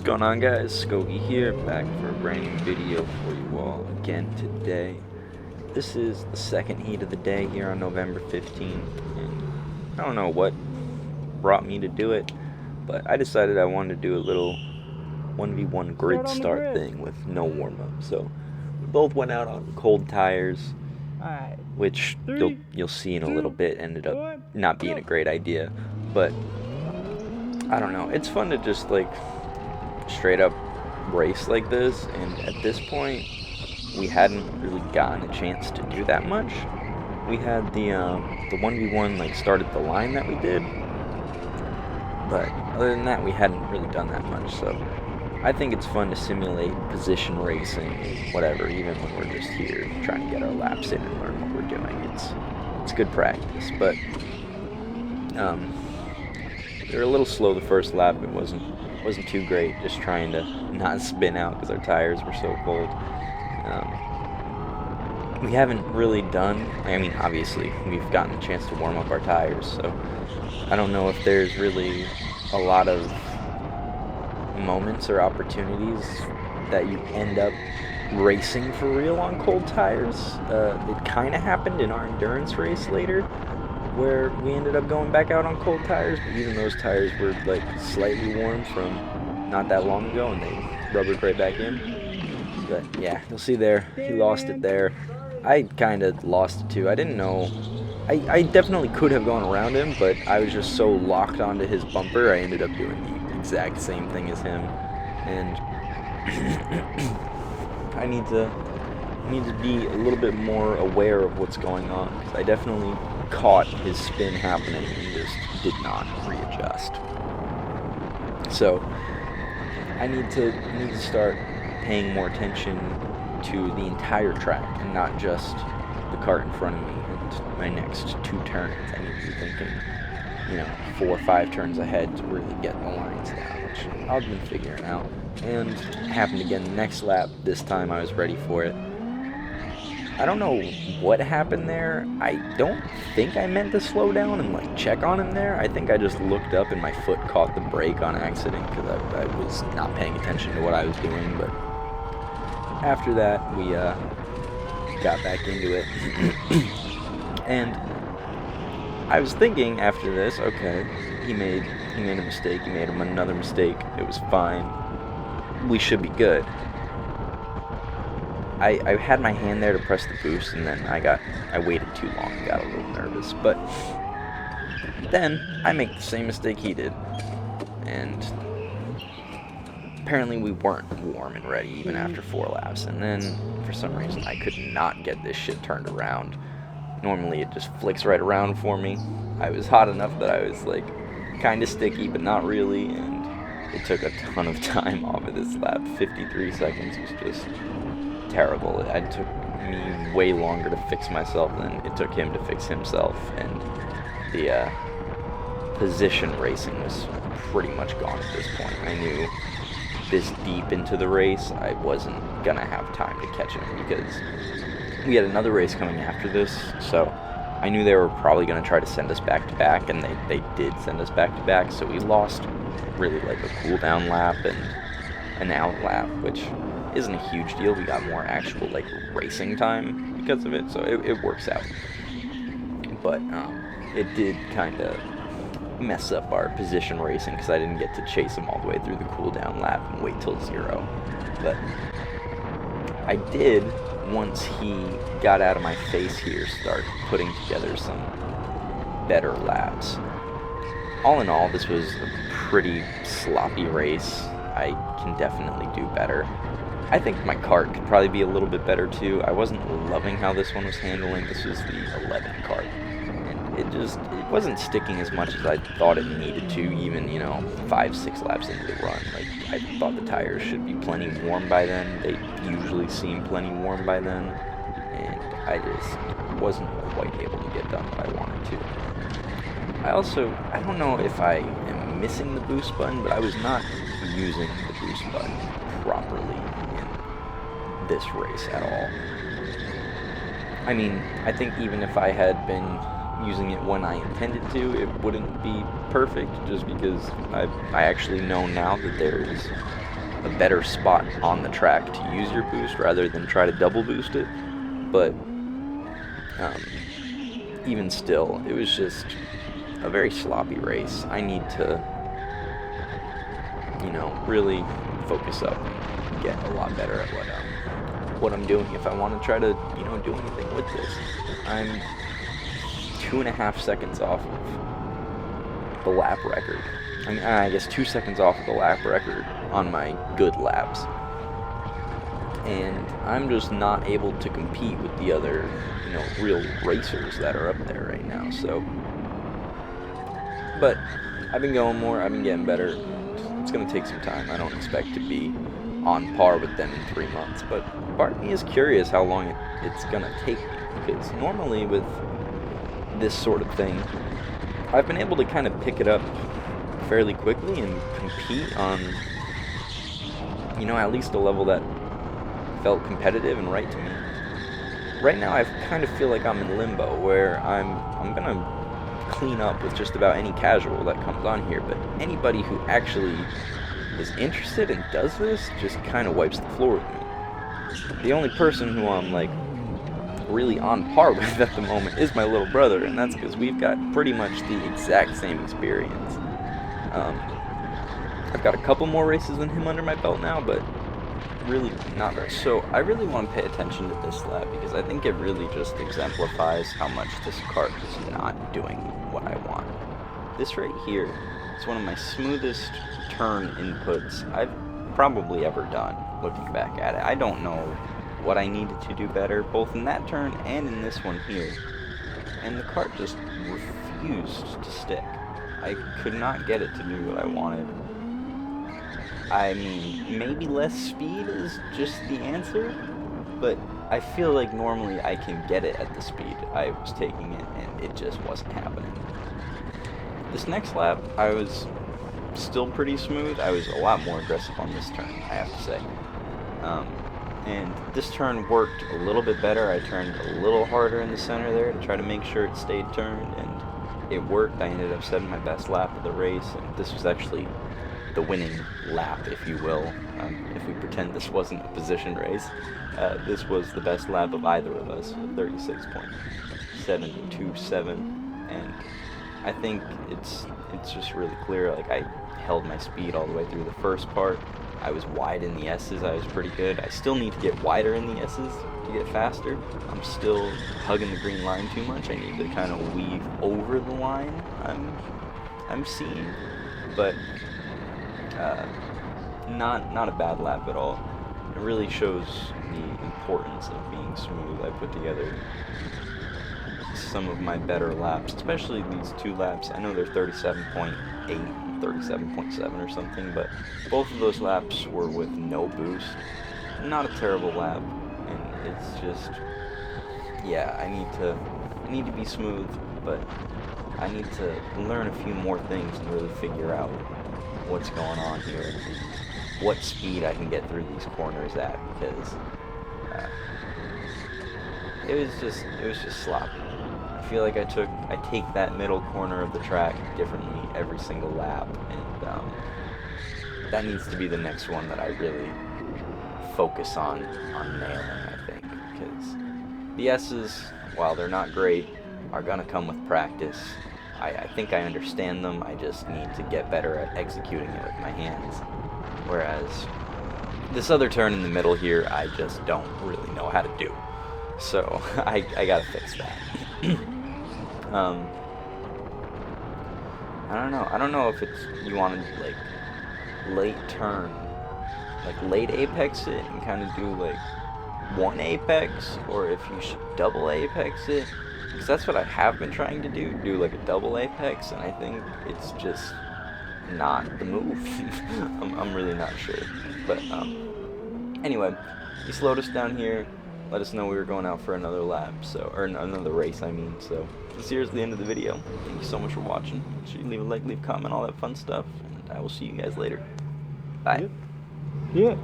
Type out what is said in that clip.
going on, guys? Skogey here, back for a brand new video for you all again today. This is the second heat of the day here on November 15th, and I don't know what brought me to do it, but I decided I wanted to do a little 1v1 grid start thing with no warm-up. So we both went out on cold tires, which you'll see in a little bit ended up not being a great idea, but I don't know, it's fun to just like straight up race like this, and at this point we hadn't really gotten a chance to do that much. We had the 1v1 like started the line that we did, but other than that we hadn't really done that much. So I think it's fun to simulate position racing and whatever, even when we're just here trying to get our laps in and learn what we're doing. It's good practice, but we were a little slow the first lap. It wasn't too great, just trying to not spin out because our tires were so cold. We haven't really done, I mean, obviously we've gotten a chance to warm up our tires, so I don't know if there's really a lot of moments or opportunities that you end up racing for real on cold tires. It kind of happened in our endurance race later, where we ended up going back out on cold tires, but even those tires were like slightly warm from not that long ago, and they rubbered right back in. But yeah, you'll see there, he lost it there. I kind of lost it too. I didn't know, I definitely could have gone around him, but I was just so locked onto his bumper, I ended up doing the exact same thing as him, and I need to be a little bit more aware of what's going on, because I definitely caught his spin happening and just did not readjust. So I need to start paying more attention to the entire track and not just the kart in front of me and my next two turns. I need to be thinking, 4 or 5 turns ahead to really get the lines down, which I've been figuring out. And it happened again the next lap. This time I was ready for it. I don't know what happened there. I don't think I meant to slow down and like check on him there. I think I just looked up and my foot caught the brake on accident because I was not paying attention to what I was doing. But after that, we got back into it. And I was thinking after this, okay, he made a mistake. He made another mistake. It was fine. We should be good. I had my hand there to press the boost, and then I waited too long and got a little nervous. But then I make the same mistake he did, and apparently we weren't warm and ready even after 4 laps. And then for some reason I could not get this shit turned around. Normally it just flicks right around for me. I was hot enough that I was like kind of sticky, but not really, and it took a ton of time off of this lap. 53 seconds was just terrible. It took me way longer to fix myself than it took him to fix himself, and the position racing was pretty much gone at this point. I knew this deep into the race I wasn't gonna have time to catch him, because we had another race coming after this, so I knew they were probably gonna try to send us back to back, and they did send us back to back, so we lost really like a cool down lap and an out lap, which isn't a huge deal. We got more actual like racing time because of it, so it works out. But it did kind of mess up our position racing because I didn't get to chase him all the way through the cool down lap and wait till 0. But I did, once he got out of my face here, start putting together some better laps. All in all, this was a pretty sloppy race. I can definitely do better. I think my kart could probably be a little bit better too. I wasn't loving how this one was handling. This was the 11 kart, and it wasn't sticking as much as I thought it needed to, even 5-6 laps into the run. Like, I thought the tires should be plenty warm by then. They usually seem plenty warm by then, and I just wasn't quite able to get done what I wanted to. I don't know if I am missing the boost button, but I was not using the boost button properly in this race at all. I mean, I think even if I had been using it when I intended to, it wouldn't be perfect, just because I actually know now that there's a better spot on the track to use your boost rather than try to double boost it. But even still, it was just a very sloppy race. I need to, really focus up and get a lot better at what I'm doing if I want to try to, do anything with this. I'm 2.5 seconds off of the lap record. I guess 2 seconds off of the lap record on my good laps. And I'm just not able to compete with the other, real racers that are up there right now. So, but I've been going more, I've been getting better. It's going to take some time. I don't expect to be on par with them in 3 months. But part of me is curious how long it's going to take me. Because normally with this sort of thing, I've been able to kind of pick it up fairly quickly and compete on, at least a level that felt competitive and right to me. Right now I kind of feel like I'm in limbo, where I'm gonna clean up with just about any casual that comes on here, but anybody who actually is interested and does this just kind of wipes the floor with me. The only person who I'm really on par with at the moment is my little brother, and that's because we've got pretty much the exact same experience. I've got a couple more races than him under my belt now, but really not very. So I really want to pay attention to this lap because I think it really just exemplifies how much this kart is not doing what I want. This right here is one of my smoothest turn inputs I've probably ever done, looking back at it. I don't know what I needed to do better, both in that turn and in this one here. And the kart just refused to stick. I could not get it to do what I wanted. I mean, maybe less speed is just the answer, but I feel like normally I can get it at the speed I was taking it, and it just wasn't happening. This next lap, I was still pretty smooth. I was a lot more aggressive on this turn, I have to say. And this turn worked a little bit better. I turned a little harder in the center there to try to make sure it stayed turned, and it worked. I ended up setting my best lap of the race, and this was actually the winning lap, if you will. If we pretend this wasn't a position race, this was the best lap of either of us, 36.727, and I think it's just really clear. I held my speed all the way through the first part. I was wide in the S's. I was pretty good. I still need to get wider in the S's to get faster. I'm still hugging the green line too much. I need to kind of weave over the line I'm seeing, but not a bad lap at all. It really shows the importance of being smooth. I put together some of my better laps, especially these 2 laps. I know they're 37.8, 37.7 or something, but both of those laps were with no boost. Not a terrible lap, and it's just, yeah, I need to be smooth, but I need to learn a few more things and really figure out what's going on here and what speed I can get through these corners at, because it was just sloppy. I feel like I take that middle corner of the track differently every single lap, and that needs to be the next one that I really focus on nailing, I think, because the S's, while they're not great, are gonna come with practice. I think I understand them. I just need to get better at executing it with my hands. Whereas this other turn in the middle here, I just don't really know how to do. So I gotta fix that. I don't know if it's, you want to late turn, late apex it and kind of do one apex, or if you should double apex it, because that's what I have been trying to do a double apex, and I think it's just not the move. I'm really not sure, but anyway, he slowed us down here, let us know we were going out for another lap, or another race, I mean. So this here's the end of the video. Thank you so much for watching. Make sure you leave a like, leave a comment, all that fun stuff, and I will see you guys later. Bye. Yeah.